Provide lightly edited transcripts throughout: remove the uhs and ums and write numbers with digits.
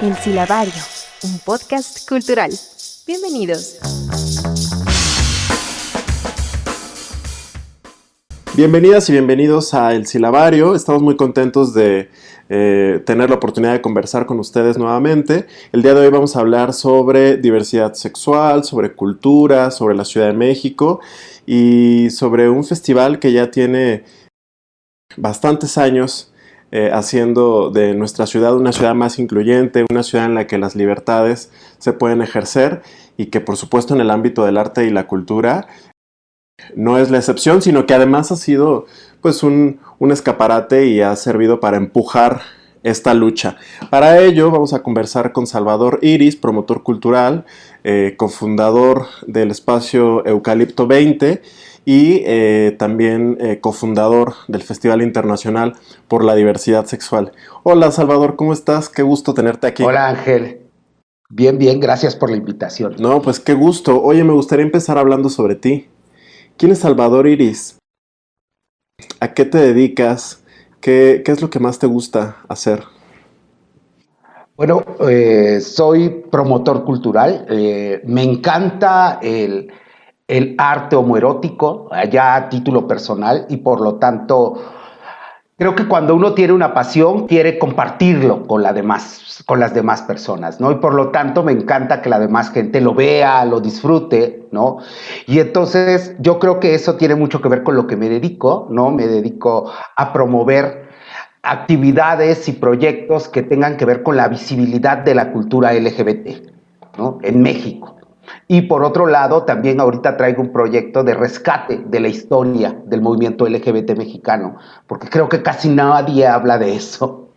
El Silabario, un podcast cultural. Bienvenidos. Bienvenidas y bienvenidos a El Silabario. Estamos muy contentos de tener la oportunidad de conversar con ustedes nuevamente. El día de hoy vamos a hablar sobre diversidad sexual, sobre cultura, sobre la Ciudad de México y sobre un festival que ya tiene bastantes años haciendo de nuestra ciudad una ciudad más incluyente, una ciudad en la que las libertades se pueden ejercer y que por supuesto en el ámbito del arte y la cultura no es la excepción, sino que además ha sido pues un escaparate y ha servido para empujar esta lucha. Para ello vamos a conversar con Salvador Iris, promotor cultural, cofundador del espacio Eucalipto 20 y también cofundador del Festival Internacional por la Diversidad Sexual. Hola Salvador, ¿cómo estás? Qué gusto tenerte aquí. Hola Ángel, bien, gracias por la invitación. No, pues qué gusto. Oye, me gustaría empezar hablando sobre ti. ¿Quién es Salvador Iris? ¿A qué te dedicas? ¿Qué es lo que más te gusta hacer? Bueno, soy promotor cultural. Me encanta el arte homoerótico, ya a título personal, y por lo tanto creo que cuando uno tiene una pasión, quiere compartirlo con las demás personas, ¿no? Y por lo tanto me encanta que la demás gente lo vea, lo disfrute, ¿no? Y entonces yo creo que eso tiene mucho que ver con lo que me dedico, ¿no? Me dedico a promover actividades y proyectos que tengan que ver con la visibilidad de la cultura LGBT, ¿no? En México. Y por otro lado, también ahorita traigo un proyecto de rescate de la historia del movimiento LGBT mexicano, porque creo que casi nadie habla de eso.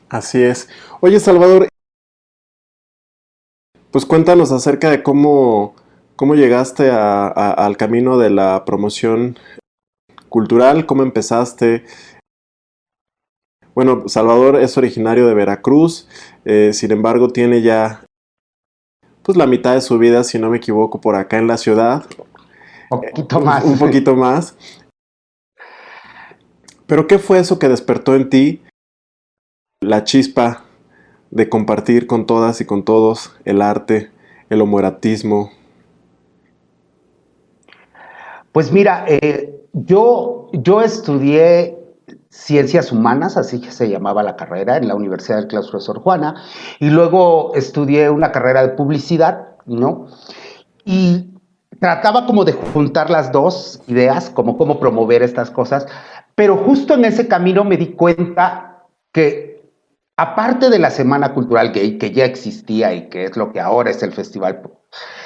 Así es. Oye, Salvador, pues cuéntanos acerca de cómo llegaste al camino de la promoción cultural, cómo empezaste. Bueno, Salvador es originario de Veracruz, sin embargo tiene ya pues la mitad de su vida, si no me equivoco, por acá en la ciudad. Un poquito más. Pero ¿qué fue eso que despertó en ti la chispa de compartir con todas y con todos el arte, el homoerotismo? Pues mira, yo estudié Ciencias Humanas, así que se llamaba la carrera, en la Universidad del Claustro de Sor Juana, y luego estudié una carrera de publicidad, ¿no? Y trataba como de juntar las dos ideas, como cómo promover estas cosas, pero justo en ese camino me di cuenta que aparte de la Semana Cultural Gay, que ya existía y que es lo que ahora es el Festival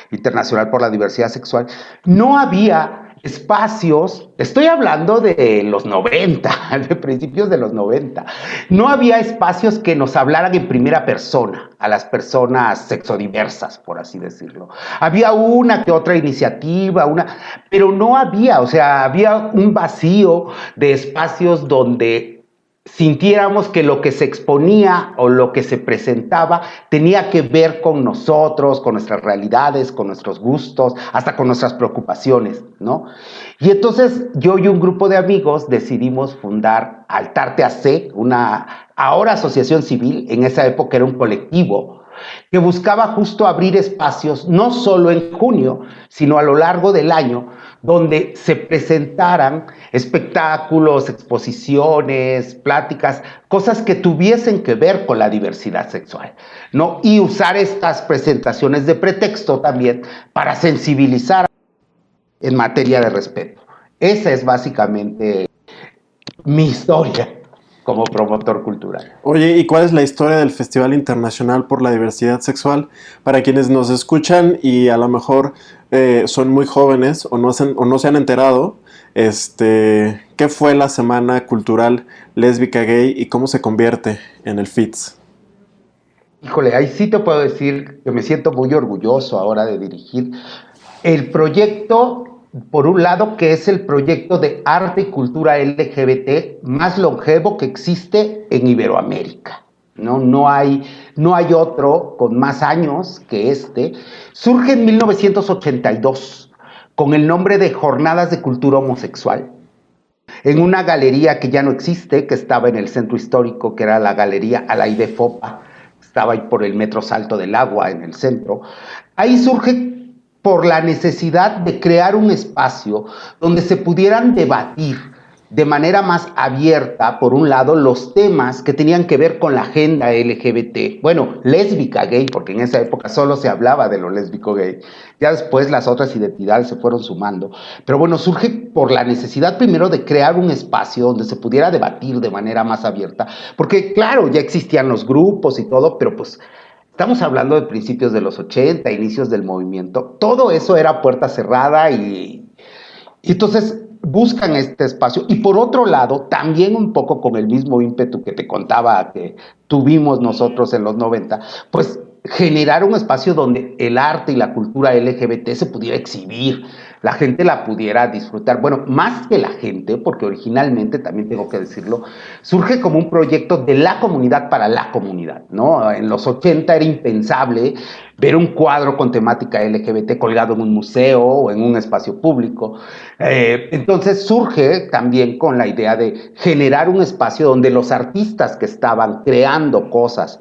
Internacional por la Diversidad Sexual, no había espacios, estoy hablando de los 90, de principios de los 90, no había espacios que nos hablaran en primera persona a las personas sexodiversas, por así decirlo. Había una que otra iniciativa, pero no había, o sea, había un vacío de espacios donde sintiéramos que lo que se exponía o lo que se presentaba tenía que ver con nosotros, con nuestras realidades, con nuestros gustos, hasta con nuestras preocupaciones, ¿no? Y entonces yo y un grupo de amigos decidimos fundar Altarte AC, una ahora asociación civil, en esa época era un colectivo, que buscaba justo abrir espacios, no solo en junio, sino a lo largo del año, donde se presentaran espectáculos, exposiciones, pláticas, cosas que tuviesen que ver con la diversidad sexual, ¿no? Y usar estas presentaciones de pretexto también para sensibilizar en materia de respeto. Esa es básicamente mi historia como promotor cultural. Oye, ¿y cuál es la historia del Festival Internacional por la Diversidad Sexual? Para quienes nos escuchan y a lo mejor son muy jóvenes o no se han enterado, ¿qué fue la Semana Cultural Lésbica Gay y cómo se convierte en el FITS? Híjole, ahí sí te puedo decir que me siento muy orgulloso ahora de dirigir el proyecto, por un lado, que es el proyecto de arte y cultura LGBT más longevo que existe en Iberoamérica. No hay otro con más años que este. Surge en 1982 con el nombre de Jornadas de Cultura Homosexual, en una galería que ya no existe, que estaba en el centro histórico, que era la Galería Alaide Fopa, estaba ahí por el Metro Salto del Agua en el centro. Ahí surge por la necesidad de crear un espacio donde se pudieran debatir de manera más abierta, por un lado, los temas que tenían que ver con la agenda LGBT, bueno, lésbica gay, porque en esa época solo se hablaba de lo lésbico gay, ya después las otras identidades se fueron sumando, pero bueno, surge por la necesidad primero de crear un espacio donde se pudiera debatir de manera más abierta, porque claro, ya existían los grupos y todo, pero pues estamos hablando de principios de los 80, inicios del movimiento, todo eso era puerta cerrada y entonces buscan este espacio y por otro lado, también un poco con el mismo ímpetu que te contaba que tuvimos nosotros en los 90, pues generar un espacio donde el arte y la cultura LGBT se pudiera exhibir, la gente la pudiera disfrutar. Bueno, más que la gente, porque originalmente, también tengo que decirlo, surge como un proyecto de la comunidad para la comunidad, ¿no? En los 80 era impensable ver un cuadro con temática LGBT colgado en un museo o en un espacio público. Entonces surge también con la idea de generar un espacio donde los artistas que estaban creando cosas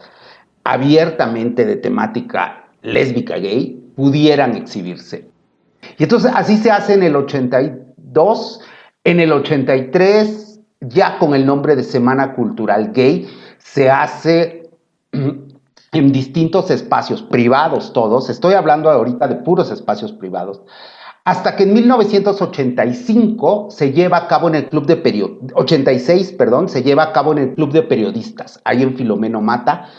abiertamente de temática lésbica gay pudieran exhibirse. Y entonces así se hace en el 82, en el 83, ya con el nombre de Semana Cultural Gay, se hace en distintos espacios privados todos, estoy hablando ahorita de puros espacios privados, hasta que en 1985 se lleva a cabo en el Club de 86, perdón, se lleva a cabo en el Club de Periodistas, ahí en Filomeno Mata,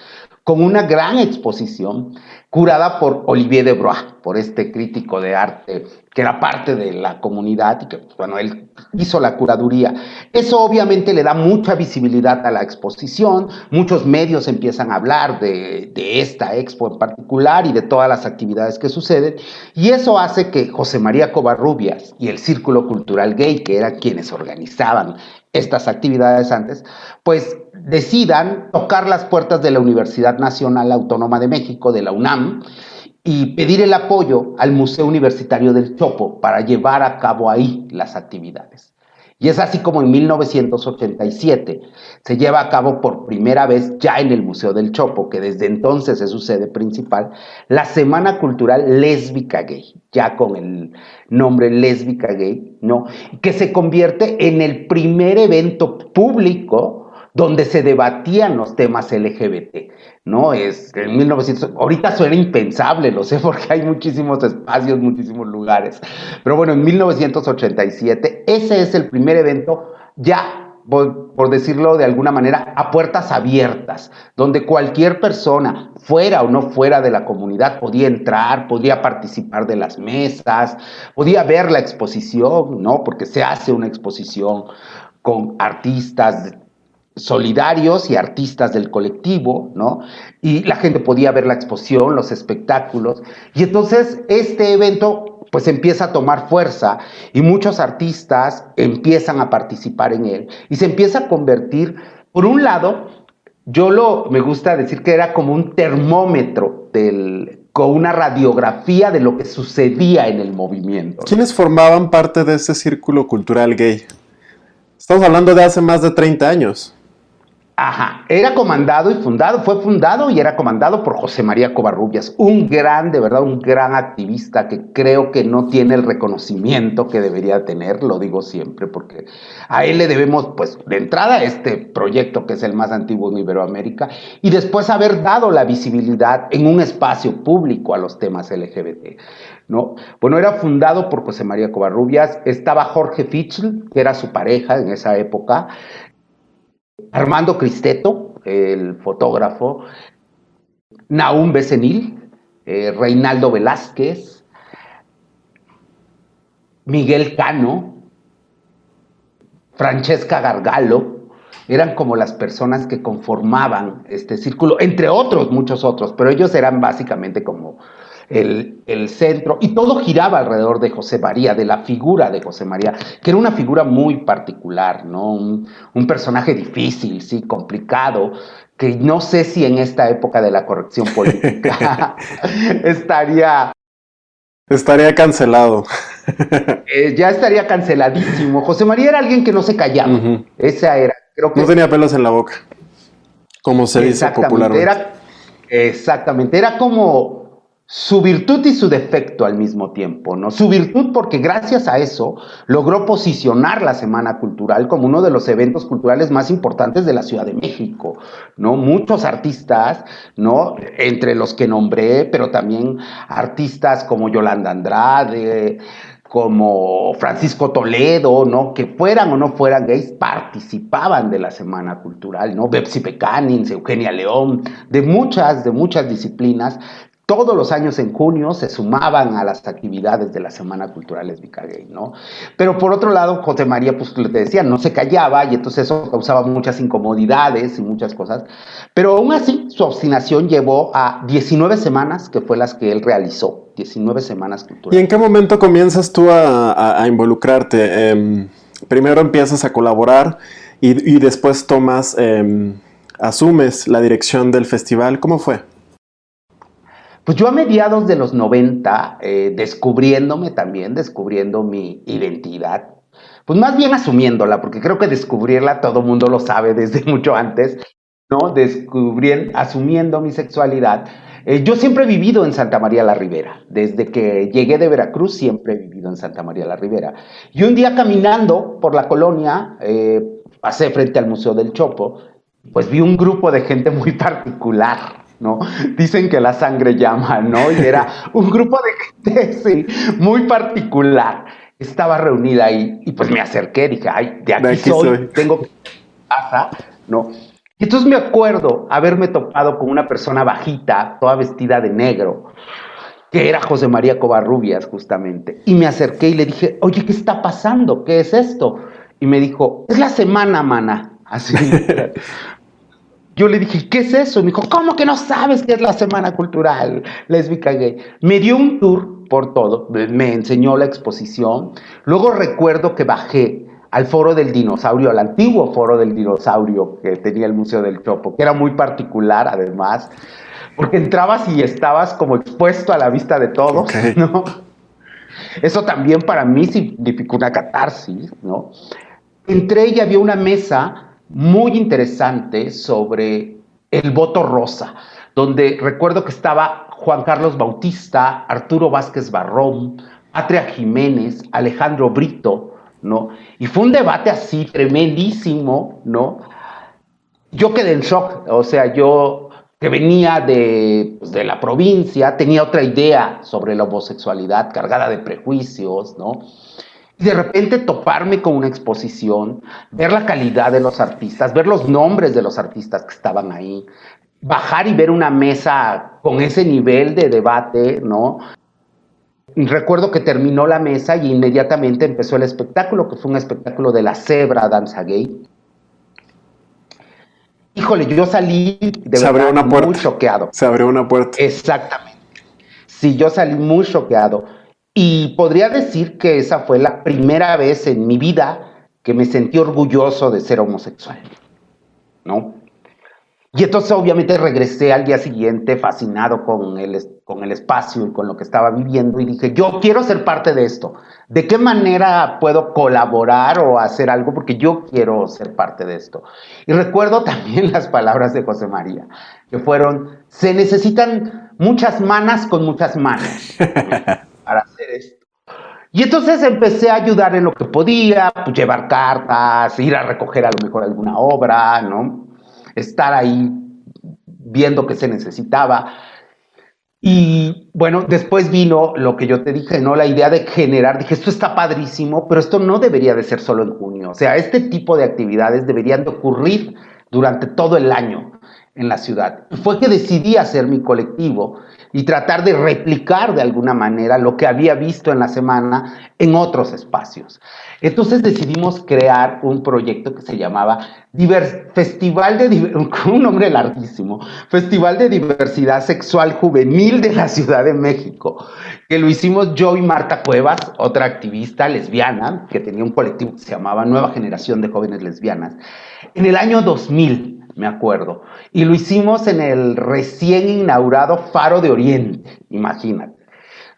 con una gran exposición curada por Olivier Debrois, por este crítico de arte que era parte de la comunidad y que, bueno, él hizo la curaduría. Eso obviamente le da mucha visibilidad a la exposición, muchos medios empiezan a hablar de esta expo en particular y de todas las actividades que suceden, y eso hace que José María Covarrubias y el Círculo Cultural Gay, que eran quienes organizaban estas actividades antes, pues decidan tocar las puertas de la Universidad Nacional Autónoma de México, de la UNAM, y pedir el apoyo al Museo Universitario del Chopo para llevar a cabo ahí las actividades. Y es así como en 1987 se lleva a cabo por primera vez ya en el Museo del Chopo, que desde entonces es su sede principal, la Semana Cultural Lésbica Gay, ya con el nombre Lésbica Gay, ¿no? Que se convierte en el primer evento público donde se debatían los temas LGBT, ¿no? Es en 1900, ahorita suena impensable, lo sé, porque hay muchísimos espacios, muchísimos lugares, pero bueno, en 1987, ese es el primer evento ya, por decirlo de alguna manera, a puertas abiertas, donde cualquier persona, fuera o no fuera de la comunidad, podía entrar, podía participar de las mesas, podía ver la exposición, ¿no? Porque se hace una exposición con artistas solidarios y artistas del colectivo, ¿no? Y la gente podía ver la exposición, los espectáculos, y entonces este evento pues empieza a tomar fuerza y muchos artistas empiezan a participar en él y se empieza a convertir, por un lado, me gusta decir que era como un termómetro con una radiografía de lo que sucedía en el movimiento. ¿Quiénes formaban parte de ese círculo cultural gay? Estamos hablando de hace más de 30 años. Ajá, fue fundado y era comandado por José María Covarrubias, de verdad, un gran activista que creo que no tiene el reconocimiento que debería tener, lo digo siempre, porque a él le debemos, pues, de entrada este proyecto que es el más antiguo en Iberoamérica y después haber dado la visibilidad en un espacio público a los temas LGBT, ¿no? Bueno, era fundado por José María Covarrubias, estaba Jorge Fischl, que era su pareja en esa época, Armando Cristeto, el fotógrafo, Nahum Becenil, Reinaldo Velázquez, Miguel Cano, Francesca Gargalo, eran como las personas que conformaban este círculo, entre otros, muchos otros, pero ellos eran básicamente como el centro, y todo giraba alrededor de José María, de la figura de José María, que era una figura muy particular, ¿no? Un personaje difícil, sí, complicado, que no sé si en esta época de la corrección política estaría cancelado. Ya estaría canceladísimo. José María era alguien que no se callaba. Esa era, creo que no tenía pelos en la boca, como se dice popularmente. Exactamente, era como su virtud y su defecto al mismo tiempo, ¿no? Su virtud porque gracias a eso logró posicionar la Semana Cultural como uno de los eventos culturales más importantes de la Ciudad de México, ¿no? Muchos artistas, ¿no? Entre los que nombré, pero también artistas como Yolanda Andrade, como Francisco Toledo, ¿no? Que fueran o no fueran gays, participaban de la Semana Cultural, ¿no? Betsy Pecanins, Eugenia León, de muchas disciplinas. Todos los años en junio se sumaban a las actividades de la Semana Cultural Lésbica Gay, ¿no? Pero por otro lado, José María, pues te decía, no se callaba y entonces eso causaba muchas incomodidades y muchas cosas. Pero aún así, su obstinación llevó a 19 semanas, que fue las que él realizó, 19 semanas ¿Y en culturales. qué momento comienzas tú a involucrarte? Primero empiezas a colaborar y después asumes la dirección del festival. ¿Cómo fue? Pues yo a mediados de los 90, descubriéndome también, descubriendo mi identidad, pues más bien asumiéndola, porque creo que descubrirla todo mundo lo sabe desde mucho antes, ¿no? Asumiendo mi sexualidad. Yo siempre he vivido en Santa María la Ribera. Desde que llegué de Veracruz siempre he vivido en Santa María la Ribera. Y un día caminando por la colonia, pasé frente al Museo del Chopo, pues vi un grupo de gente muy particular, ¿no? Dicen que la sangre llama, ¿no? Y era un grupo de gente, sí, muy particular. Estaba reunida ahí y pues me acerqué, dije, ay, de De aquí aquí soy, soy. tengo que casa, ¿no? Y entonces me acuerdo haberme topado con una persona bajita, toda vestida de negro, que era José María Covarrubias, justamente. Y me acerqué y le dije, oye, ¿qué está pasando? ¿Qué es esto? Y me dijo, es la semana, mana. Así, literal. Yo le dije, ¿qué es eso? Y me dijo, ¿cómo que no sabes qué es la Semana Cultural Lésbica Gay? Me dio un tour por todo, me enseñó la exposición. Luego recuerdo que bajé al Foro del Dinosaurio, al antiguo Foro del Dinosaurio que tenía el Museo del Chopo, que era muy particular además, porque entrabas y estabas como expuesto a la vista de todos, Ok. ¿no? Eso también para mí significó una catarsis, ¿no? Entré y había una mesa muy interesante sobre el voto rosa, donde recuerdo que estaba Juan Carlos Bautista, Arturo Vázquez Barrón, Patria Jiménez, Alejandro Brito, ¿no? Y fue un debate así tremendísimo, ¿no? Yo quedé en shock, o sea, yo que venía pues, de la provincia, tenía otra idea sobre la homosexualidad cargada de prejuicios, ¿no? Y de repente toparme con una exposición, ver la calidad de los artistas, ver los nombres de los artistas que estaban ahí, bajar y ver una mesa con ese nivel de debate, ¿no? Y recuerdo que terminó la mesa y inmediatamente empezó el espectáculo, que fue un espectáculo de la Zebra Danza Gay. Híjole, yo salí de Se abrió verdad una muy puerta. choqueado. Se abrió una puerta. Exactamente. Sí, yo salí muy choqueado. Y podría decir que esa fue la primera vez en mi vida que me sentí orgulloso de ser homosexual, ¿no? Y entonces obviamente regresé al día siguiente fascinado con el espacio y con lo que estaba viviendo y dije, yo quiero ser parte de esto. ¿De qué manera puedo colaborar o hacer algo? Porque yo quiero ser parte de esto. Y recuerdo también las palabras de José María, que fueron, se necesitan muchas manos con muchas manos, ¿no? Para hacer esto. Y entonces empecé a ayudar en lo que podía, pues llevar cartas, ir a recoger a lo mejor alguna obra, ¿no? Estar ahí viendo qué se necesitaba. Y bueno, después vino lo que yo te dije, ¿no? La idea de generar, dije, esto está padrísimo, pero esto no debería de ser solo en junio. O sea, este tipo de actividades deberían de ocurrir durante todo el año en la ciudad. Y fue que decidí hacer mi colectivo y tratar de replicar de alguna manera lo que había visto en la semana en otros espacios. Entonces decidimos crear un proyecto que se llamaba un nombre larguísimo, Festival de Diversidad Sexual Juvenil de la Ciudad de México, que lo hicimos yo y Marta Cuevas, otra activista lesbiana, que tenía un colectivo que se llamaba Nueva Generación de Jóvenes Lesbianas, en el año 2000, me acuerdo, y lo hicimos en el recién inaugurado Faro de Oriente, imagínate,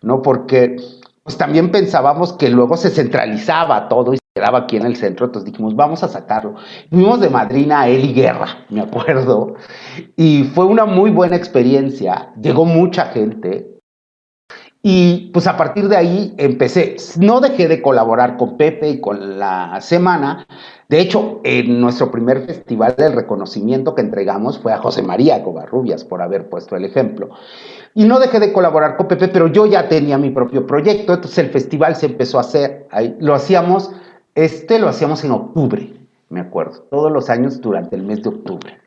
¿no? Porque pues también pensábamos que luego se centralizaba todo y quedaba aquí en el centro, entonces dijimos, vamos a sacarlo. Fuimos de madrina a Eli Guerra, me acuerdo, y fue una muy buena experiencia, llegó mucha gente, y pues a partir de ahí empecé, no dejé de colaborar con Pepe y con la semana. De hecho, en nuestro primer festival el reconocimiento que entregamos fue a José María Covarrubias por haber puesto el ejemplo. Y no dejé de colaborar con Pepe, pero yo ya tenía mi propio proyecto, entonces el festival se empezó a hacer, ahí, lo hacíamos en octubre, me acuerdo, todos los años durante el mes de octubre,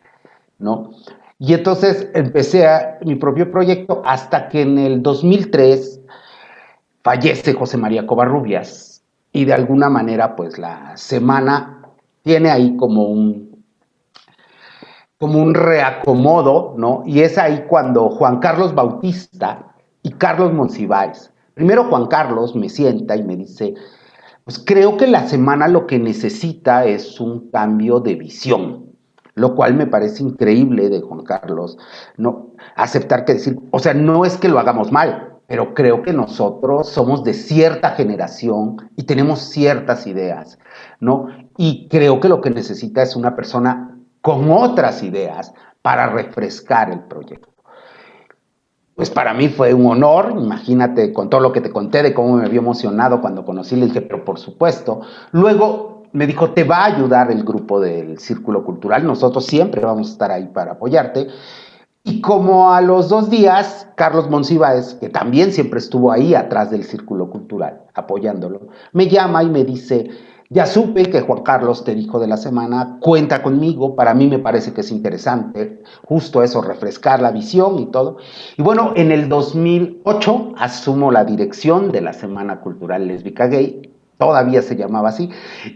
¿no? Y entonces empecé mi propio proyecto hasta que en el 2003 fallece José María Covarrubias y de alguna manera pues la semana tiene ahí como un reacomodo, ¿no? Y es ahí cuando Juan Carlos Bautista y Carlos Monsiváis, primero Juan Carlos me sienta y me dice, pues creo que la semana lo que necesita es un cambio de visión, lo cual me parece increíble de Juan Carlos, no aceptar que decir, o sea, no es que lo hagamos mal, pero creo que nosotros somos de cierta generación y tenemos ciertas ideas, ¿no? Y creo que lo que necesita es una persona con otras ideas para refrescar el proyecto. Pues para mí fue un honor, imagínate con todo lo que te conté de cómo me había emocionado cuando conocí, le dije, pero por supuesto. Luego me dijo, te va a ayudar el grupo del Círculo Cultural, nosotros siempre vamos a estar ahí para apoyarte. Y como a los 2 días, Carlos Monsiváis, que también siempre estuvo ahí atrás del Círculo Cultural, apoyándolo, me llama y me dice, ya supe que Juan Carlos te dijo de la semana, cuenta conmigo, para mí me parece que es interesante, justo eso, refrescar la visión y todo. Y bueno, en el 2008 asumo la dirección de la Semana Cultural Lésbica Gay, todavía se llamaba así,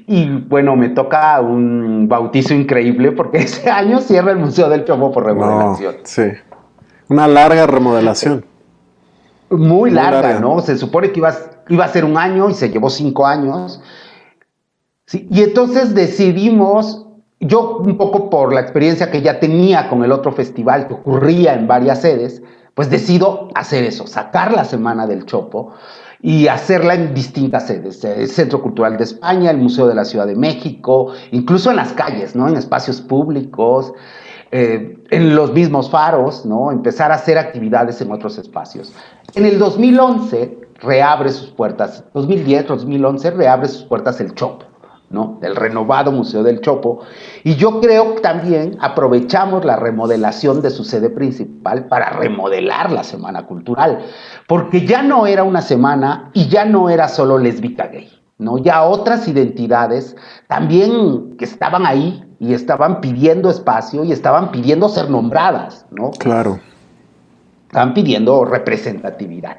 y bueno, me toca un bautizo increíble porque ese año cierra el Museo del Chopo por remodelación. No, sí. Una larga remodelación. Muy larga, ¿no? Se supone que iba a ser un año y se llevó 5 años. Sí, y entonces decidimos, yo un poco por la experiencia que ya tenía con el otro festival que ocurría en varias sedes, pues decido hacer eso, sacar la Semana del Chopo y hacerla en distintas sedes, el Centro Cultural de España, el Museo de la Ciudad de México, incluso en las calles, ¿no? En espacios públicos, en los mismos faros, ¿no? Empezar a hacer actividades en otros espacios. En el 2011 reabre sus puertas, 2010, 2011 reabre sus puertas el Chopo, ¿no? Del renovado Museo del Chopo. Y yo creo que también aprovechamos la remodelación de su sede principal para remodelar la Semana Cultural, porque ya no era una semana y ya no era solo lésbica gay, ¿no? Ya otras identidades también que estaban ahí y estaban pidiendo espacio y estaban pidiendo ser nombradas, ¿no? Claro. Estaban pidiendo representatividad.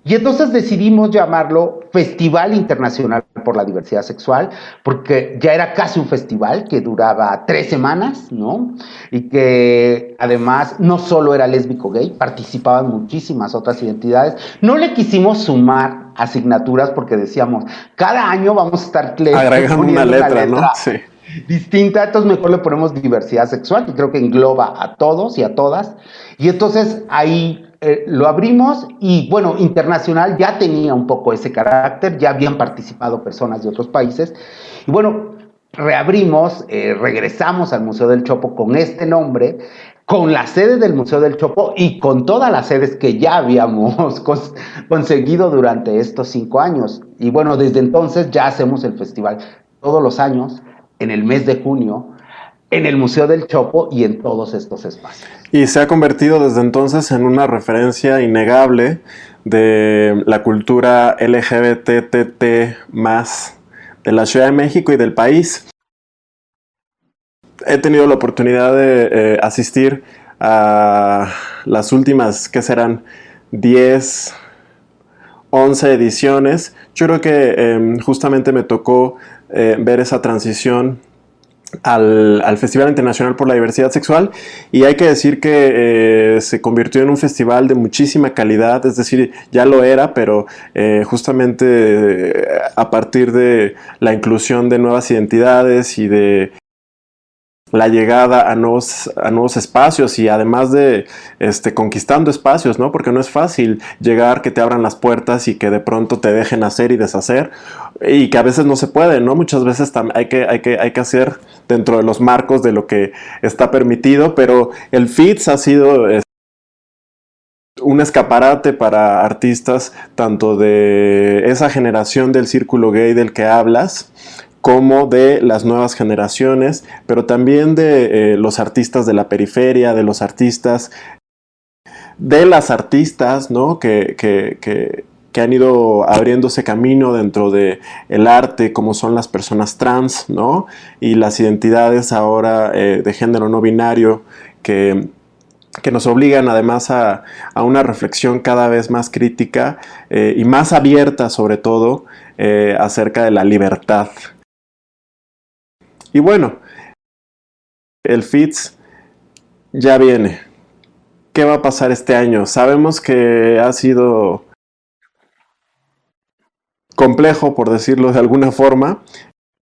Y entonces decidimos llamarlo Festival Internacional por la Diversidad Sexual, porque ya era casi un festival que duraba 3 semanas, ¿no? Y que además no solo era lésbico gay, participaban muchísimas otras identidades. No le quisimos sumar asignaturas porque decíamos, cada año vamos a estar agregando una letra, ¿no? Sí. Distinta, entonces mejor le ponemos diversidad sexual, que creo que engloba a todos y a todas. Y entonces ahí lo abrimos y bueno, internacional ya tenía un poco ese carácter, ya habían participado personas de otros países. Y bueno, reabrimos, regresamos al Museo del Chopo con este nombre, con la sede del Museo del Chopo y con todas las sedes que ya habíamos conseguido durante estos 5 años. Y bueno, desde entonces ya hacemos el festival todos los años, en el mes de junio, en el Museo del Chopo y en todos estos espacios. Y se ha convertido desde entonces en una referencia innegable de la cultura LGBTT+, de la Ciudad de México y del país. He tenido la oportunidad de asistir a las últimas, ¿qué serán? 10, 11 ediciones. Yo creo que justamente me tocó ver esa transición al Festival Internacional por la Diversidad Sexual, y hay que decir que se convirtió en un festival de muchísima calidad, es decir, ya lo era, pero justamente a partir de la inclusión de nuevas identidades y de la llegada a nuevos espacios y además de conquistando espacios, ¿no? Porque no es fácil llegar, que te abran las puertas y que de pronto te dejen hacer y deshacer, y que a veces no se puede, ¿no? Muchas veces hay que hacer dentro de los marcos de lo que está permitido, pero el FITS ha sido un escaparate para artistas tanto de esa generación del círculo gay del que hablas, como de las nuevas generaciones, pero también de los artistas de la periferia, de los artistas, de las artistas, ¿no? que han ido abriéndose camino dentro de el arte, como son las personas trans, ¿no? Y las identidades ahora de género no binario, que nos obligan además a una reflexión cada vez más crítica y más abierta, sobre todo, acerca de la libertad. Y bueno, el FITS ya viene. ¿Qué va a pasar este año? Sabemos que ha sido complejo, por decirlo de alguna forma,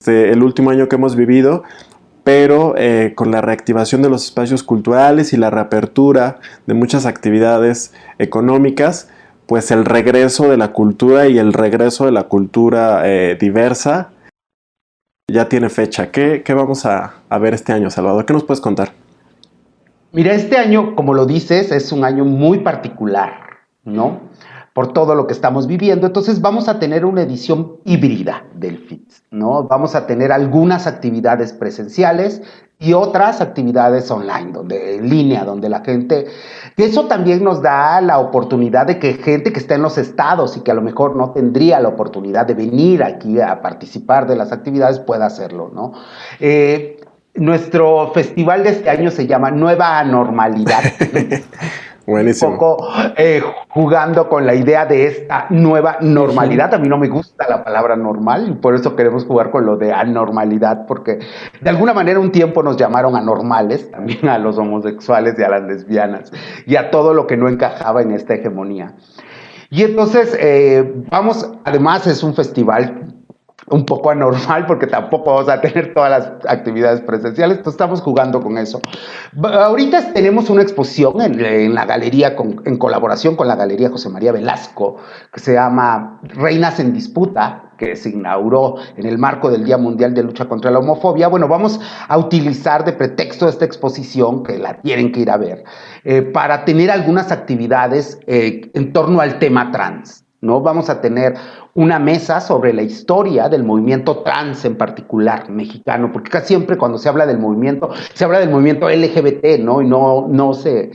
el último año que hemos vivido, pero con la reactivación de los espacios culturales y la reapertura de muchas actividades económicas, pues el regreso de la cultura y el regreso de la cultura diversa ya tiene fecha. ¿Qué vamos a ver este año, Salvador? ¿Qué nos puedes contar? Mira, este año, como lo dices, es un año muy particular, ¿no? Por todo lo que estamos viviendo. Entonces vamos a tener una edición híbrida del FITS, ¿no? Vamos a tener algunas actividades presenciales y otras actividades online, en línea, donde la gente... Eso también nos da la oportunidad de que gente que está en los estados y que a lo mejor no tendría la oportunidad de venir aquí a participar de las actividades pueda hacerlo, ¿no? Nuestro festival de este año se llama Nueva Anormalidad. Buenísimo. Un poco jugando con la idea de esta nueva normalidad. A mí no me gusta la palabra normal y por eso queremos jugar con lo de anormalidad, porque de alguna manera un tiempo nos llamaron anormales, también a los homosexuales y a las lesbianas y a todo lo que no encajaba en esta hegemonía. Y entonces además es un festival un poco anormal porque tampoco vamos a tener todas las actividades presenciales, entonces estamos jugando con eso. Ahorita tenemos una exposición en la galería, en colaboración con la Galería José María Velasco, que se llama Reinas en Disputa, que se inauguró en el marco del Día Mundial de Lucha contra la Homofobia. Bueno, vamos a utilizar de pretexto esta exposición, que la tienen que ir a ver, para tener algunas actividades en torno al tema trans, ¿no? Vamos a tener una mesa sobre la historia del movimiento trans en particular mexicano, porque casi siempre cuando se habla del movimiento, se habla del movimiento LGBT, ¿no? Y no se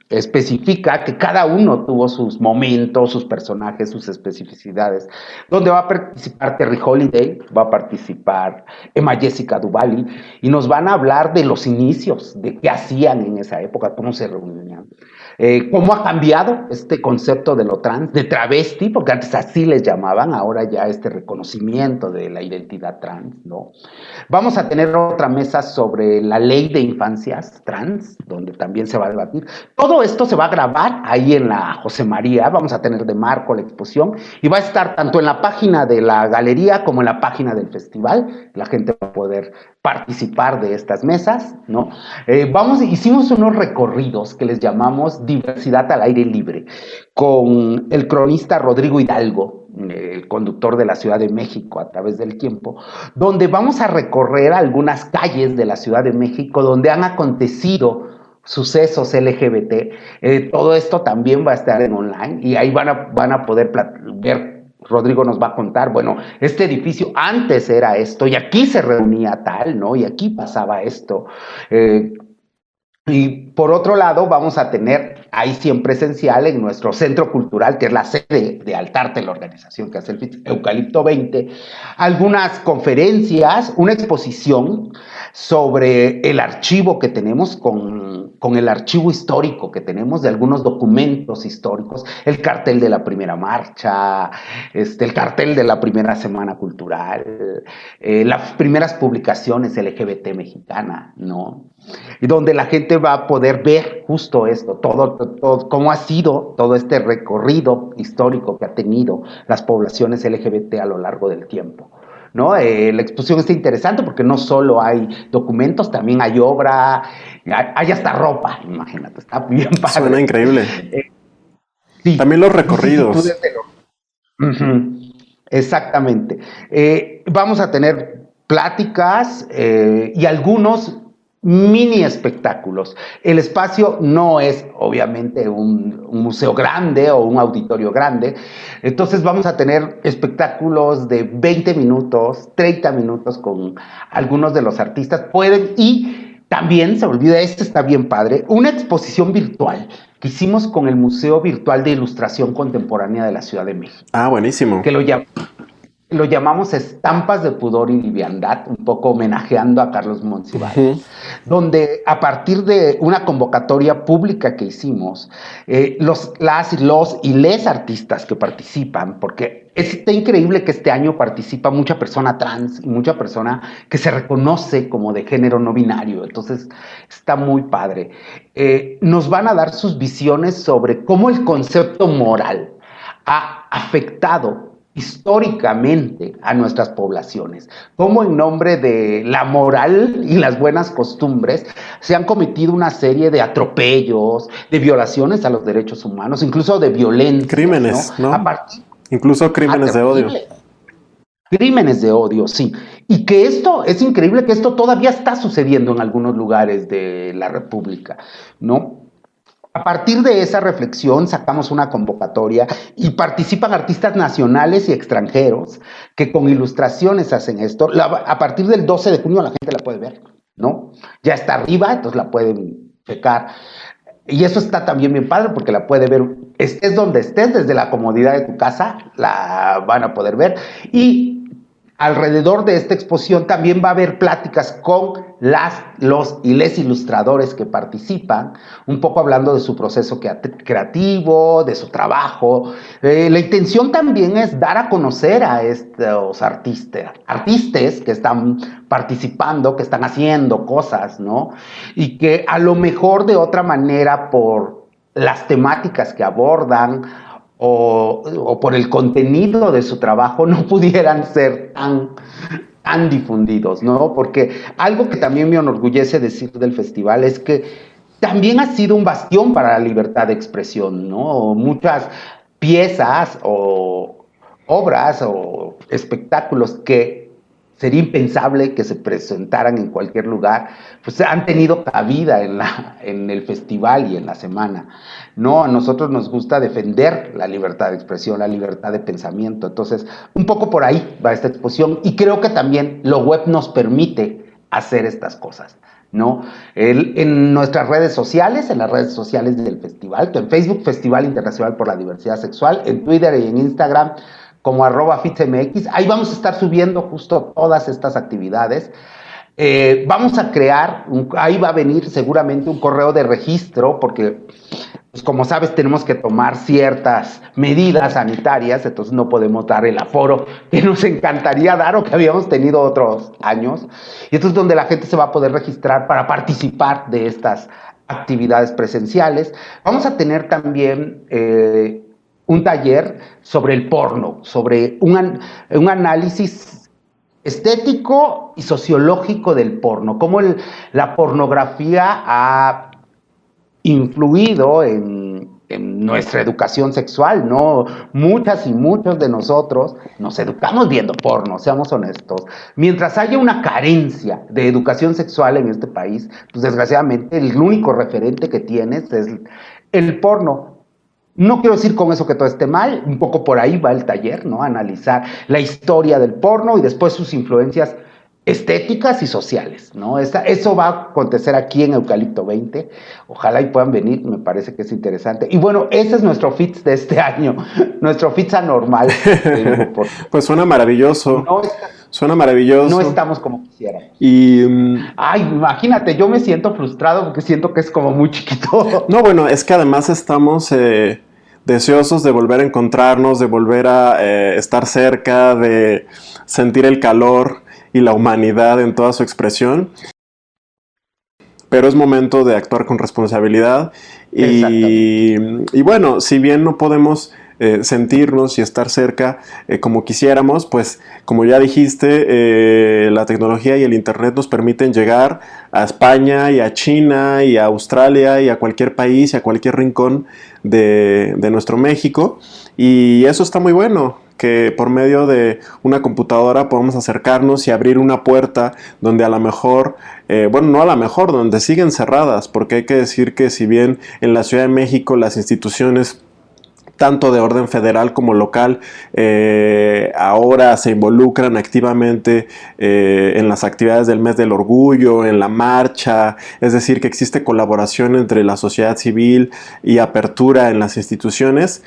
especifica que cada uno tuvo sus momentos, sus personajes, sus especificidades, donde va a participar Terry Holiday, va a participar Emma Jessica Duvali, y nos van a hablar de los inicios, de qué hacían en esa época, cómo se reunían. Cómo ha cambiado este concepto de lo trans, de travesti, porque antes así les llamaban, ahora ya este reconocimiento de la identidad trans, ¿no? Vamos a tener otra mesa sobre la ley de infancias trans, donde también se va a debatir. Todo esto se va a grabar ahí en la José María, vamos a tener de marco la exposición, y va a estar tanto en la página de la galería como en la página del festival. La gente va a poder participar de estas mesas, ¿no? Hicimos unos recorridos que les llamamos Diversidad al Aire Libre, con el cronista Rodrigo Hidalgo, el conductor de la Ciudad de México a través del tiempo, donde vamos a recorrer algunas calles de la Ciudad de México donde han acontecido sucesos LGBT. Todo esto también va a estar en online y ahí van a poder ver. Rodrigo nos va a contar, bueno, este edificio antes era esto y aquí se reunía tal, ¿no? Y aquí pasaba esto. Y por otro lado, vamos a tener ahí sí en presencial en nuestro centro cultural, que es la sede de Altarte, la organización que hace el FITS, Eucalipto 20, algunas conferencias, una exposición sobre el archivo que tenemos con el archivo histórico que tenemos de algunos documentos históricos, el cartel de la primera marcha, el cartel de la primera semana cultural, las primeras publicaciones LGBT mexicana, ¿no? Y donde la gente va a poder ver justo esto, todo cómo ha sido todo este recorrido histórico que ha tenido las poblaciones LGBT a lo largo del tiempo, ¿no? La exposición está interesante porque no solo hay documentos, también hay obra, hay hasta ropa, imagínate, está bien padre. Suena increíble. Sí. También los recorridos. Uh-huh. Exactamente. Vamos a tener pláticas y algunos mini espectáculos. El espacio no es obviamente un museo grande o un auditorio grande, entonces vamos a tener espectáculos de 20 minutos, 30 minutos con algunos de los artistas. Y también, se olvida, esto está bien padre, una exposición virtual que hicimos con el Museo Virtual de Ilustración Contemporánea de la Ciudad de México. Ah, buenísimo. Que lo llamamos Estampas de Pudor y Liviandad, un poco homenajeando a Carlos Monsiváis, donde a partir de una convocatoria pública que hicimos, los y les artistas que participan, porque está increíble que este año participa mucha persona trans y mucha persona que se reconoce como de género no binario, entonces está muy padre. Nos van a dar sus visiones sobre cómo el concepto moral ha afectado históricamente a nuestras poblaciones, cómo en nombre de la moral y las buenas costumbres se han cometido una serie de atropellos, de violaciones a los derechos humanos, incluso de violencia. Crímenes, ¿no? Incluso crímenes de odio. Crímenes de odio, sí. Y que esto, es increíble que esto todavía está sucediendo en algunos lugares de la República, ¿no? A partir de esa reflexión sacamos una convocatoria y participan artistas nacionales y extranjeros que con ilustraciones hacen esto. A partir del 12 de junio la gente la puede ver, ¿no? Ya está arriba, entonces la pueden checar. Y eso está también bien padre porque la puede ver, estés donde estés, desde la comodidad de tu casa, la van a poder ver. Y alrededor de esta exposición también va a haber pláticas con los y les ilustradores que participan, un poco hablando de su proceso creativo, de su trabajo. La intención también es dar a conocer a estos artistas que están participando, que están haciendo cosas, ¿no? Y que a lo mejor de otra manera, por las temáticas que abordan, o por el contenido de su trabajo no pudieran ser tan difundidos, ¿no? Porque algo que también me enorgullece decir del festival es que también ha sido un bastión para la libertad de expresión, ¿no? Muchas piezas o obras o espectáculos que sería impensable que se presentaran en cualquier lugar, pues han tenido cabida en el festival y en la semana. No, a nosotros nos gusta defender la libertad de expresión, la libertad de pensamiento. Entonces, un poco por ahí va esta exposición y creo que también lo web nos permite hacer estas cosas, ¿no? En nuestras redes sociales, en las redes sociales del festival, en Facebook, Festival Internacional por la Diversidad Sexual, en Twitter y en Instagram, como @FitsMX, ahí vamos a estar subiendo justo todas estas actividades. Vamos a crear, ahí va a venir seguramente un correo de registro, porque, pues como sabes, tenemos que tomar ciertas medidas sanitarias, entonces no podemos dar el aforo que nos encantaría dar o que habíamos tenido otros años. Y esto es donde la gente se va a poder registrar para participar de estas actividades presenciales. Vamos a tener también un taller sobre el porno, sobre un análisis estético y sociológico del porno, cómo la pornografía ha influido en nuestra educación sexual, ¿no? Muchas y muchos de nosotros nos educamos viendo porno, seamos honestos. Mientras haya una carencia de educación sexual en este país, pues desgraciadamente el único referente que tienes es el porno. No quiero decir con eso que todo esté mal, un poco por ahí va el taller, ¿no? Analizar la historia del porno y después sus influencias estéticas y sociales, ¿no? Eso va a acontecer aquí en Eucalipto 20, ojalá y puedan venir, me parece que es interesante. Y bueno, ese es nuestro FITS de este año, nuestro FITS anormal. Pues suena maravilloso. Suena maravilloso. No estamos como quisiéramos. Y ay, imagínate, yo me siento frustrado porque siento que es como muy chiquito. No, bueno, es que además estamos deseosos de volver a encontrarnos, de volver a estar cerca, de sentir el calor y la humanidad en toda su expresión. Pero es momento de actuar con responsabilidad y bueno, si bien no podemos sentirnos y estar cerca como quisiéramos, pues como ya dijiste, la tecnología y el internet nos permiten llegar a España y a China y a Australia y a cualquier país y a cualquier rincón de nuestro México, y eso está muy bueno, que por medio de una computadora podemos acercarnos y abrir una puerta donde a lo mejor, bueno, no a lo mejor, donde siguen cerradas, porque hay que decir que si bien en la Ciudad de México las instituciones tanto de orden federal como local, ahora se involucran activamente en las actividades del mes del orgullo, en la marcha, es decir, que existe colaboración entre la sociedad civil y apertura en las instituciones.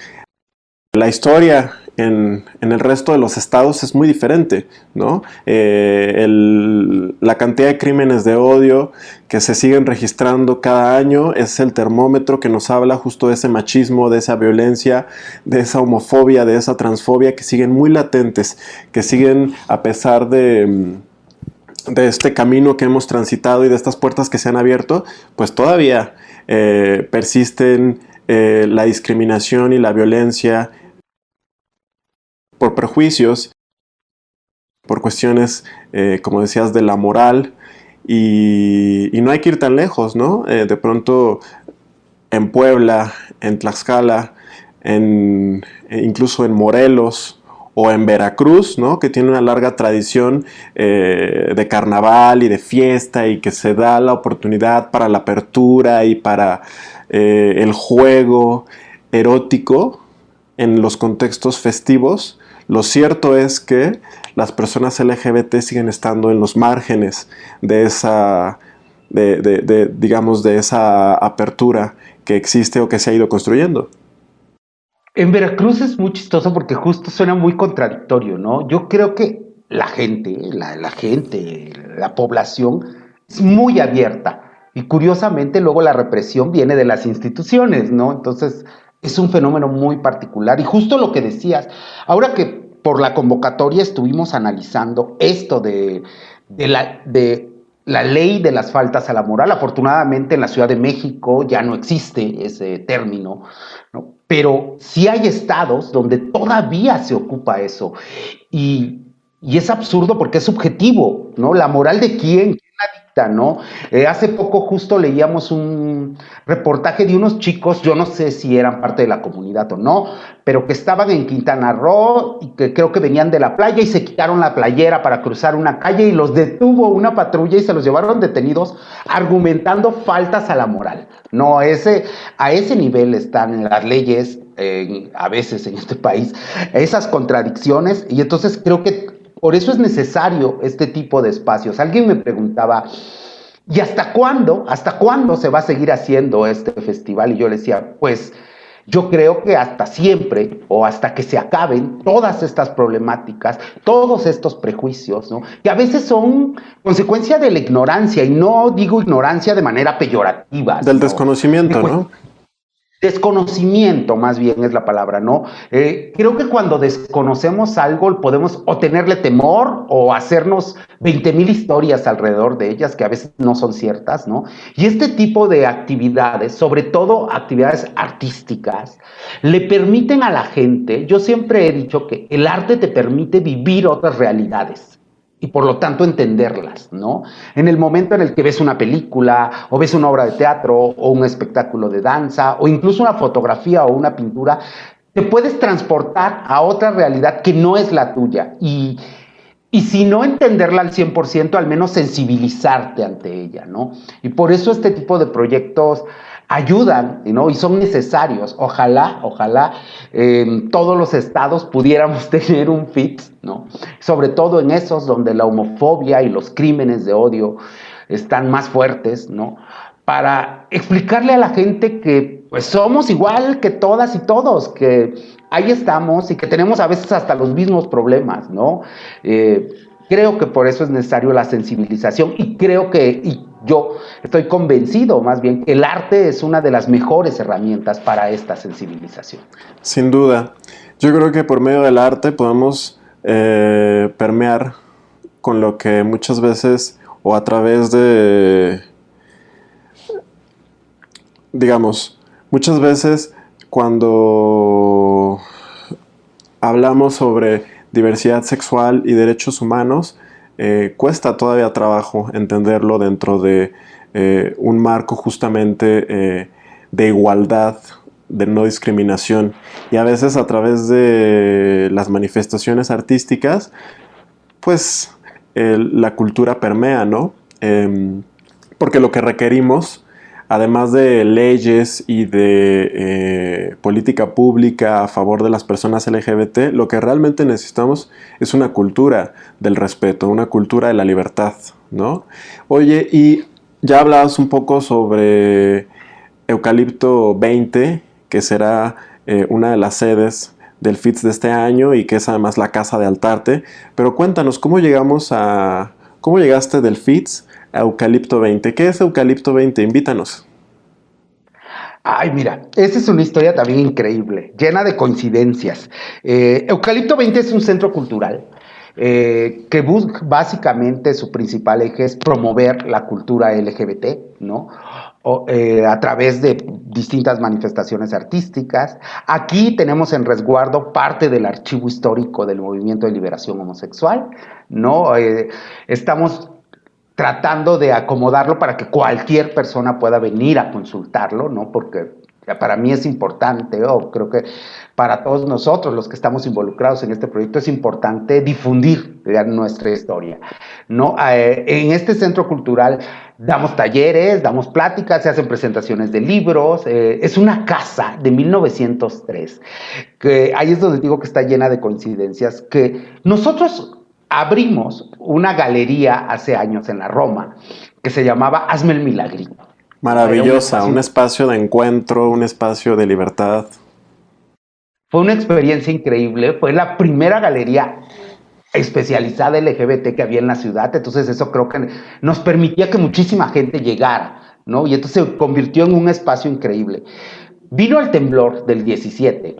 La historia en el resto de los estados es muy diferente, ¿no? La cantidad de crímenes de odio que se siguen registrando cada año es el termómetro que nos habla justo de ese machismo, de esa violencia, de esa homofobia, de esa transfobia, que siguen muy latentes, que siguen a pesar de este camino que hemos transitado y de estas puertas que se han abierto, pues todavía persisten la discriminación y la violencia por prejuicios, por cuestiones, como decías, de la moral, y no hay que ir tan lejos, ¿no? De pronto en Puebla, en Tlaxcala, incluso en Morelos o en Veracruz, ¿no? Que tiene una larga tradición de carnaval y de fiesta, y que se da la oportunidad para la apertura y para el juego erótico en los contextos festivos. Lo cierto es que las personas LGBT siguen estando en los márgenes de esa, digamos, de esa apertura que existe o que se ha ido construyendo. En Veracruz es muy chistoso porque justo suena muy contradictorio, ¿no? Yo creo que la población es muy abierta, y curiosamente luego la represión viene de las instituciones, ¿no? Entonces es un fenómeno muy particular, y justo lo que decías, ahora que por la convocatoria estuvimos analizando esto de la ley de las faltas a la moral. Afortunadamente en la Ciudad de México ya no existe ese término, ¿no? Pero sí hay estados donde todavía se ocupa eso, y, y es absurdo porque es subjetivo, ¿no? La moral de quién la dicta, ¿no? Hace poco justo leíamos un reportaje de unos chicos, yo no sé si eran parte de la comunidad o no, pero que estaban en Quintana Roo y que creo que venían de la playa y se quitaron la playera para cruzar una calle, y los detuvo una patrulla y se los llevaron detenidos argumentando faltas a la moral. No, a ese nivel están las leyes a veces en este país, esas contradicciones, y entonces creo que por eso es necesario este tipo de espacios. Alguien me preguntaba, ¿y hasta cuándo? ¿Hasta cuándo se va a seguir haciendo este festival? Y yo le decía, pues yo creo que hasta siempre, o hasta que se acaben todas estas problemáticas, todos estos prejuicios, ¿no? Que a veces son consecuencia de la ignorancia, y no digo ignorancia de manera peyorativa. Del desconocimiento, ¿no? Desconocimiento, más bien es la palabra, ¿no? Creo que cuando desconocemos algo podemos o tenerle temor o hacernos 20,000 historias alrededor de ellas que a veces no son ciertas, ¿no? Y este tipo de actividades, sobre todo actividades artísticas, le permiten a la gente, yo siempre he dicho que el arte te permite vivir otras realidades y por lo tanto entenderlas, ¿no? En el momento en el que ves una película, o ves una obra de teatro, o un espectáculo de danza, o incluso una fotografía o una pintura, te puedes transportar a otra realidad que no es la tuya, y si no entenderla al 100%, al menos sensibilizarte ante ella, ¿no? Y por eso este tipo de proyectos ayudan, ¿no? Y son necesarios. Ojalá en todos los estados pudiéramos tener un FITS, ¿no? Sobre todo en esos donde la homofobia y los crímenes de odio están más fuertes, ¿no? Para explicarle a la gente que pues somos igual que todas y todos, que ahí estamos y que tenemos a veces hasta los mismos problemas, ¿no? Creo que por eso es necesario la sensibilización, y creo que, y yo estoy convencido más bien, que el arte es una de las mejores herramientas para esta sensibilización. Sin duda. Yo creo que por medio del arte podemos permear con lo que muchas veces, o a través de, digamos, muchas veces cuando hablamos sobre diversidad sexual y derechos humanos, cuesta todavía trabajo entenderlo dentro de un marco justamente de igualdad, de no discriminación. Y a veces a través de las manifestaciones artísticas, pues la cultura permea, ¿no? Porque lo que requerimos, además de leyes y de política pública a favor de las personas LGBT, lo que realmente necesitamos es una cultura del respeto, una cultura de la libertad, ¿no? Oye, y ya hablabas un poco sobre Eucalipto 20, que será una de las sedes del FITS de este año y que es además la casa de Altarte, pero cuéntanos, ¿cómo llegaste del FITS a Eucalipto 20? ¿Qué es Eucalipto 20? Invítanos. Ay, mira, esa es una historia también increíble, llena de coincidencias. Eucalipto 20 es un centro cultural que busca, básicamente, su principal eje es promover la cultura LGBT, ¿no? A través de distintas manifestaciones artísticas. Aquí tenemos en resguardo parte del archivo histórico del movimiento de liberación homosexual, ¿no? Estamos tratando de acomodarlo para que cualquier persona pueda venir a consultarlo, ¿no? Porque para mí es importante, creo que para todos nosotros, los que estamos involucrados en este proyecto, es importante difundir nuestra historia, ¿no? En este centro cultural damos talleres, damos pláticas, se hacen presentaciones de libros, es una casa de 1903, que ahí es donde digo que está llena de coincidencias, que nosotros abrimos una galería hace años en la Roma que se llamaba Hazme el Milagrito. Maravillosa, un espacio de encuentro, un espacio de libertad. Fue una experiencia increíble, fue la primera galería especializada LGBT que había en la ciudad, entonces eso creo que nos permitía que muchísima gente llegara, ¿no? Y entonces se convirtió en un espacio increíble. Vino el temblor del 17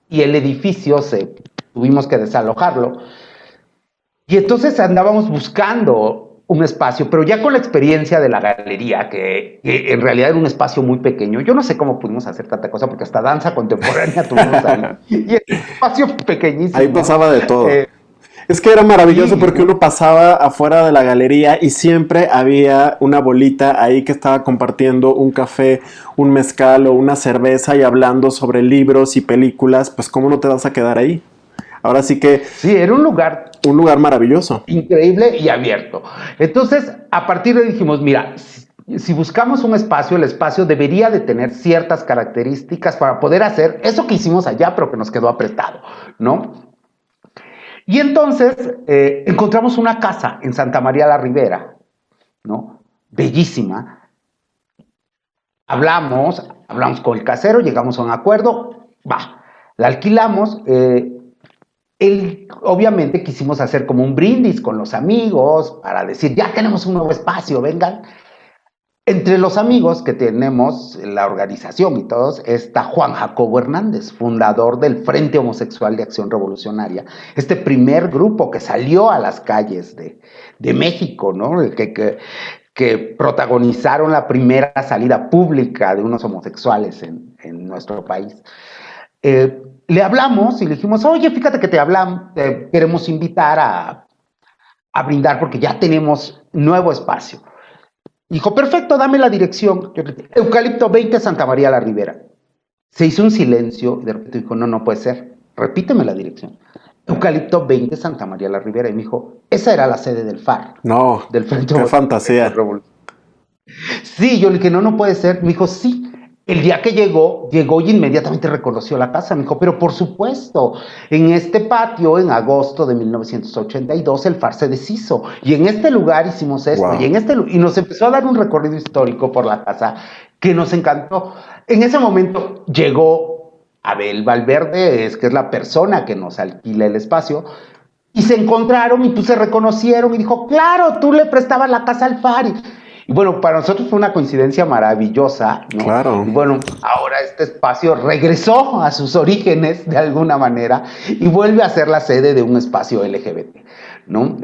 y el edificio tuvimos que desalojarlo. Y entonces andábamos buscando un espacio, pero ya con la experiencia de la galería, que en realidad era un espacio muy pequeño. Yo no sé cómo pudimos hacer tanta cosa, porque hasta danza contemporánea tuvimos ahí. Y el espacio pequeñísimo. Ahí pasaba de todo. Es que era maravilloso porque uno pasaba afuera de la galería y siempre había una bolita ahí que estaba compartiendo un café, un mezcal o una cerveza y hablando sobre libros y películas. Pues ¿cómo no te vas a quedar ahí? Ahora sí que... Sí, era un lugar maravilloso. Increíble y abierto. Entonces, a partir de ahí dijimos, mira, si buscamos un espacio, el espacio debería de tener ciertas características para poder hacer eso que hicimos allá, pero que nos quedó apretado, ¿no? Y entonces encontramos una casa en Santa María la Ribera, ¿no? Bellísima. Hablamos con el casero, llegamos a un acuerdo, la alquilamos. Obviamente quisimos hacer como un brindis con los amigos para decir, ya tenemos un nuevo espacio, vengan. Entre los amigos que tenemos, la organización y todos, está Juan Jacobo Hernández, fundador del Frente Homosexual de Acción Revolucionaria, este primer grupo que salió a las calles de México, ¿no? Que protagonizaron la primera salida pública de unos homosexuales en nuestro país. Le hablamos y le dijimos, oye, fíjate que te queremos invitar a brindar porque ya tenemos nuevo espacio. Dijo, perfecto, dame la dirección. Eucalipto 20, Santa María la Ribera. Se hizo un silencio y de repente dijo, no puede ser, repíteme la dirección. Eucalipto 20, Santa María la Ribera. Y me dijo, esa era la sede del FAR. No, del Frente qué fantasía. Sí, yo le dije, no puede ser. Me dijo, sí. El día que llegó y inmediatamente reconoció la casa. Me dijo, pero por supuesto, en este patio, en agosto de 1982, el FAR se deshizo. Y en este lugar hicimos esto. Wow. Y nos empezó a dar un recorrido histórico por la casa que nos encantó. En ese momento llegó Abel Valverde, que es la persona que nos alquila el espacio, y se encontraron y pues se reconocieron y dijo, claro, tú le prestabas la casa al FAR. Y bueno, para nosotros fue una coincidencia maravillosa, ¿no? Claro. Y bueno, ahora este espacio regresó a sus orígenes de alguna manera y vuelve a ser la sede de un espacio LGBT, ¿no?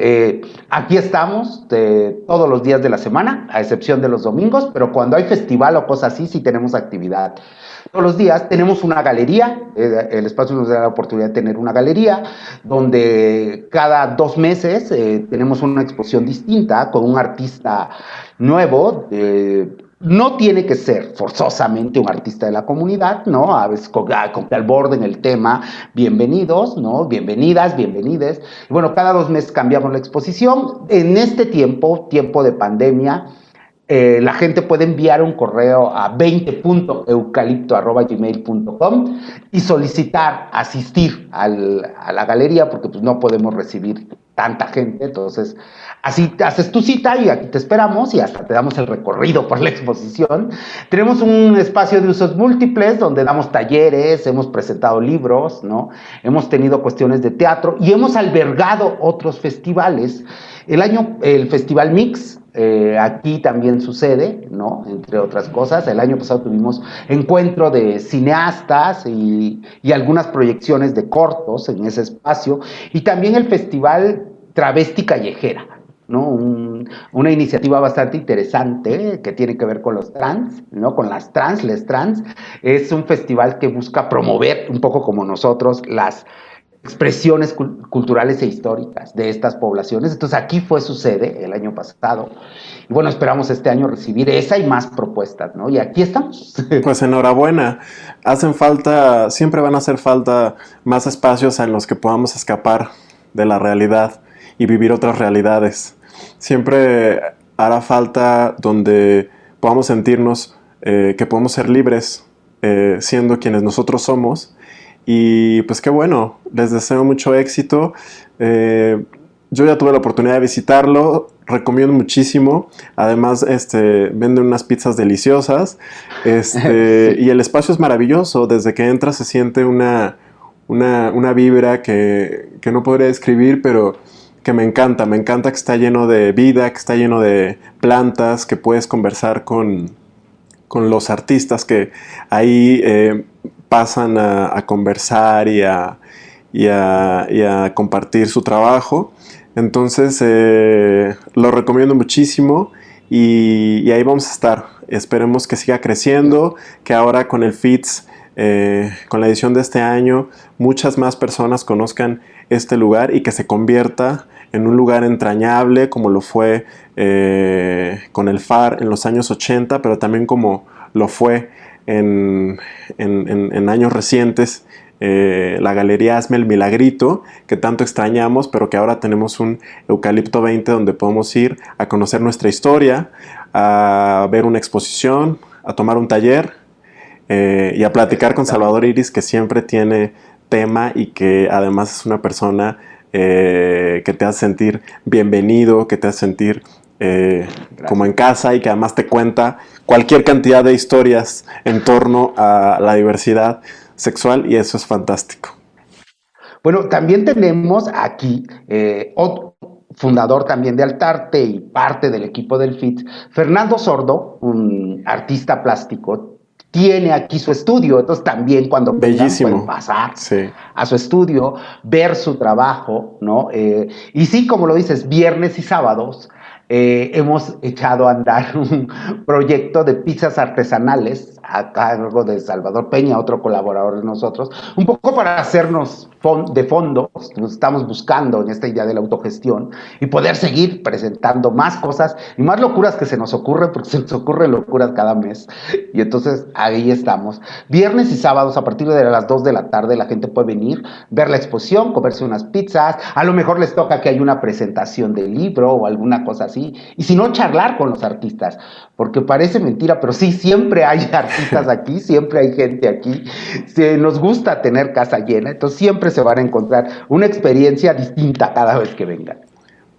Aquí estamos todos los días de la semana, a excepción de los domingos, pero cuando hay festival o cosas así, sí tenemos actividad. Todos los días tenemos una galería, el espacio nos da la oportunidad de tener una galería, donde cada 2 meses tenemos una exposición distinta con un artista nuevo. No tiene que ser forzosamente un artista de la comunidad, ¿no? A veces con que aborden el tema, bienvenidos, ¿no? Bienvenidas, bienvenides. Y bueno, cada 2 meses cambiamos la exposición. En este tiempo de pandemia, la gente puede enviar un correo a 20.eucalipto@gmail.com y solicitar asistir a la galería, porque pues no podemos recibir tanta gente. Entonces, así haces tu cita y aquí te esperamos y hasta te damos el recorrido por la exposición. Tenemos un espacio de usos múltiples donde damos talleres, hemos presentado libros, ¿no? Hemos tenido cuestiones de teatro y hemos albergado otros festivales. El Festival Mix, aquí también sucede, ¿no? Entre otras cosas. El año pasado tuvimos encuentro de cineastas y algunas proyecciones de cortos en ese espacio. Y también el Festival Travesti Callejera, ¿no? Una iniciativa bastante interesante que tiene que ver con los trans, ¿no? Con las trans, les trans. Es un festival que busca promover, un poco como nosotros, las expresiones culturales e históricas de estas poblaciones. Entonces aquí fue su sede el año pasado. Y bueno, esperamos este año recibir esa y más propuestas, ¿no? Y aquí estamos. Pues enhorabuena. Hacen falta, siempre van a hacer falta más espacios en los que podamos escapar de la realidad y vivir otras realidades. Siempre hará falta donde podamos sentirnos que podemos ser libres siendo quienes nosotros somos. Y pues qué bueno, les deseo mucho éxito. Yo ya tuve la oportunidad de visitarlo, recomiendo muchísimo. Además, venden unas pizzas deliciosas. Sí. Y el espacio es maravilloso. Desde que entras se siente una vibra que no podría describir, pero que me encanta. Me encanta que está lleno de vida, que está lleno de plantas, que puedes conversar con los artistas que ahí pasan a conversar y a compartir su trabajo. Entonces lo recomiendo muchísimo y ahí vamos a estar. Esperemos que siga creciendo, que ahora con el FITS, con la edición de este año, muchas más personas conozcan este lugar y que se convierta en un lugar entrañable como lo fue con el FAR en los años 80, pero también como lo fue en años recientes la Galería Hazme el Milagrito, que tanto extrañamos, pero que ahora tenemos un Eucalipto 20 donde podemos ir a conocer nuestra historia, a ver una exposición, a tomar un taller y a platicar con Salvador Iris, que siempre tiene tema y que además es una persona que te hace sentir bienvenido, que te hace sentir como en casa y que además te cuenta cualquier cantidad de historias en torno a la diversidad sexual y eso es fantástico. Bueno, también tenemos aquí otro fundador también de Altarte y parte del equipo del FIT, Fernando Sordo, un artista plástico, tiene aquí su estudio, entonces también cuando pueden pasar a su estudio, ver su trabajo, ¿no? Y sí, como lo dices, viernes y sábados hemos echado a andar un proyecto de pizzas artesanales a cargo de Salvador Peña, otro colaborador de nosotros, un poco para hacernos de fondos. Estamos buscando en esta idea de la autogestión y poder seguir presentando más cosas y más locuras que se nos ocurren, porque se nos ocurren locuras cada mes. Y entonces ahí estamos. Viernes y sábados a partir de las 2 de la tarde la gente puede venir, ver la exposición, comerse unas pizzas, a lo mejor les toca que haya una presentación del libro o alguna cosa así, y si no, charlar con los artistas, porque parece mentira, pero sí, siempre hay artistas aquí, siempre hay gente aquí, nos gusta tener casa llena, entonces siempre se van a encontrar una experiencia distinta cada vez que vengan.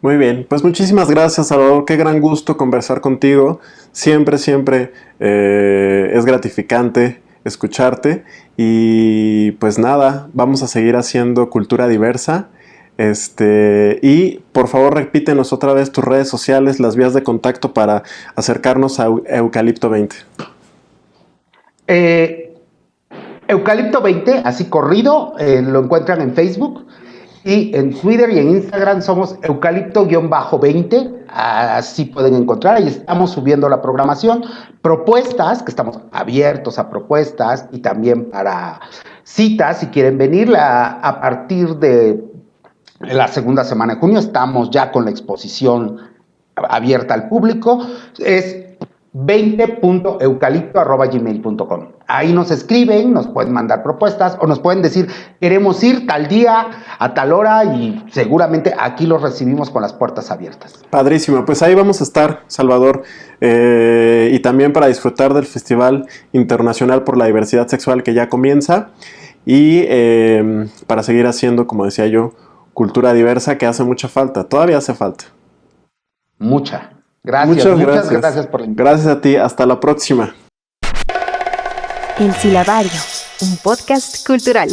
Muy bien, pues muchísimas gracias, Salvador, qué gran gusto conversar contigo, siempre es gratificante escucharte y pues nada, vamos a seguir haciendo cultura diversa. Y por favor repítenos otra vez tus redes sociales, las vías de contacto para acercarnos a Eucalipto 20. Eucalipto 20, así corrido, lo encuentran en Facebook Y en Twitter y en Instagram somos eucalipto-20. Así pueden encontrar. Ahí estamos subiendo la programación. Propuestas, que estamos abiertos a propuestas y también para citas, si quieren venir a partir de la segunda semana de junio. Estamos ya con la exposición abierta al público. Es 20.eucalipto@gmail.com. Ahí nos escriben, nos pueden mandar propuestas o nos pueden decir, queremos ir tal día, a tal hora, y seguramente aquí los recibimos con las puertas abiertas. Padrísimo, pues ahí vamos a estar, Salvador, y también para disfrutar del Festival Internacional por la Diversidad Sexual que ya comienza, y para seguir haciendo, como decía yo, cultura diversa, que hace mucha falta, todavía hace falta. Muchas gracias por la invitación. Gracias a ti, hasta la próxima. El Silabario, un podcast cultural.